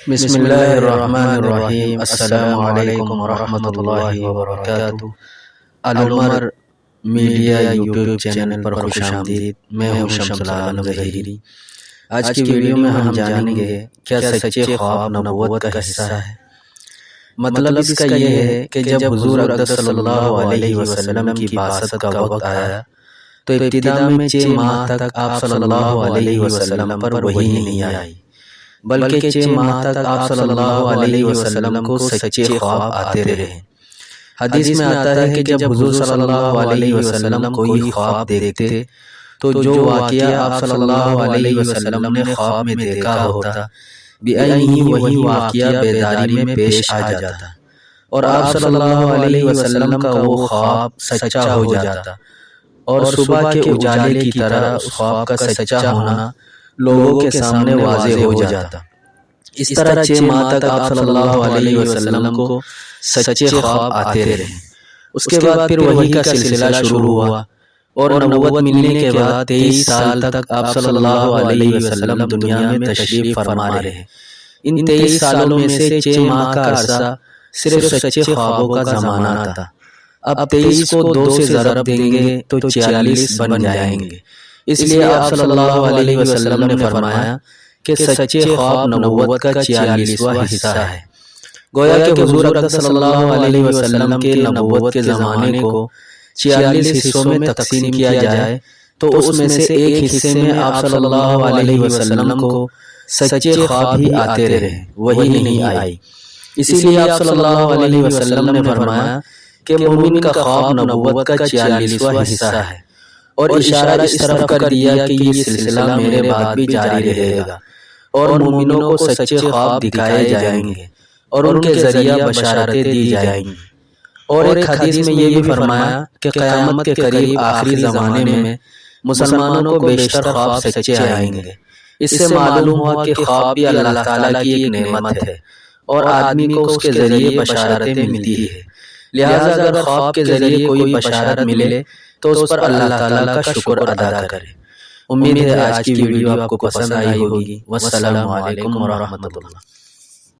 بسم اللہ الرحمن الرحیم۔ السلام علیکم ورحمۃ اللہ وبرکاتہ۔ العمر میڈیا یوٹیوب چینل پر خوش آمدید۔ میں ہوں شمس العالم ظہیری۔ آج کی ویڈیو میں ہم جانیں گے کیا سچے خواب نبوت کا حصہ ہے۔ مطلب اس کا یہ ہے کہ جب حضور اقدس صلی اللہ علیہ وسلم کی بعثت کا وقت آیا تو ابتدا میں 6 ماہ تک آپ صلی اللہ علیہ وسلم پر وحی نہیں آئی، بلکہ 6 ماہ تک آپ صلی اللہ علیہ وسلم کو سچے خواب آتے رہے۔ حدیث میں آتا ہے کہ جب حضور صلی اللہ علیہ وسلم کوئی خواب دیکھتے تو جو واقعہ آپ صلی اللہ علیہ وسلم نے خواب میں دیکھا ہوتا بعینہ وہی واقعہ بیداری میں پیش آ جاتا اور آپ صلی اللہ علیہ وسلم کا وہ خواب سچا ہو جاتا اور صبح کے اجالے کی طرح اس خواب کا سچا ہونا لوگوں کے سامنے واضح ہو جاتا۔ اس طرح 6 ماہ تک آپ صلی اللہ علیہ وسلم کو سچے خواب آتے رہے۔ اس کے بعد پھر وحی کا سلسلہ شروع ہوا اور نبوت ملنے کے بعد 23 سال تک آپ صلی اللہ علیہ وسلم دنیا میں تشریف فرما رہے۔ ان 23 سالوں میں سے 6 ماہ کا عرصہ صرف سچے خوابوں کا زمانہ تھا۔ اب 23 کو 2 سے ضرب دیں گے تو 46 بن جائیں گے۔ اس لیے آپ صلی اللہ علیہ وسلم نے فرمایا کہ سچے خواب نبوت کا 46واں حصہ ہے۔ گویا کہ حضور اقدس صلی اللہ علیہ وسلم کے نبوت کے زمانے کو 46 حصوں میں تقسیم کیا جائے تو اس میں سے ایک حصے میں آپ صلی اللہ علیہ وسلم کو سچے خواب ہی آتے رہے، وہی نہیں آئی۔ اسی لیے آپ صلی اللہ علیہ وسلم نے فرمایا کہ مومن کا خواب نبوت کا 46واں حصہ ہے، اور اشارہ اس طرف کر دیا کہ یہ سلسلہ میرے بعد بھی جاری رہے گا اور مومنوں کو سچے خواب دکھائے جائیں گے اور ان کے ذریعہ بشارتیں دی جائیں گی۔ اور ایک حدیث میں یہ بھی فرمایا کہ قیامت کے قریب آخری زمانے میں مسلمانوں کو بیشتر خواب سچے آئیں گے۔ اس سے معلوم ہوا کہ خواب بھی اللہ تعالیٰ کی ایک نعمت ہے اور آدمی کو اس کے ذریعے بشارتیں ملتی ہے۔ لہٰذا اگر خواب کے ذریعے کوئی بشارت ملے تو اس پر اللہ تعالیٰ کا شکر ادا کرے۔ امید ہے آج کی ویڈیو آپ کو پسند آئی ہوگی۔ والسلام علیکم ورحمۃ اللہ۔